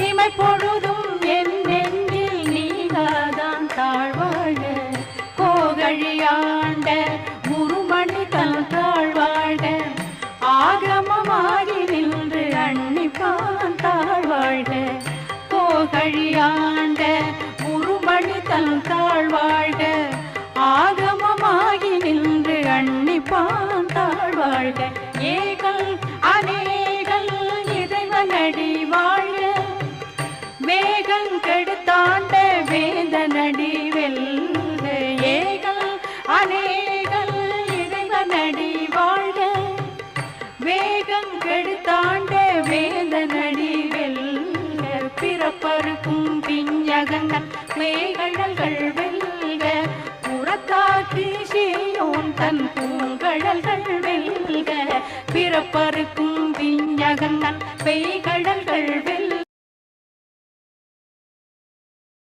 இமை பொழுதும் என் நெஞ்சில் நீங்காதான் தாழ்வாழ கோகழியாண்ட குருமணி தன் தாழ்வாழ ஆகமமாகி நின்று அன்னிப்பான் தாழ்வாழ கோகழியாண்ட குருமணி தன் தாழ்வாழ ஆகமமாகி நின்று அன்னிப்பான் தாழ்வாழ ஏகல் அநேகல் இறைவனடி வாழ வேகம் கெடுத்தாண்ட வேதனடி வெல்க ஏகல் அநேகல் இறைவனடி வாழ வேகம் கெடுத்தாண்ட வேதனடி வெல்க பிறப்பருக்கும் பிஞ்சகங்கள் மேகழல்கள் வெல்க புறத்தாக்கி சீயோன் தன் பூங்கழல்கள் வெல்க பிறப்பருக்கும் பிஞ்சகங்கள் பெய்கழல்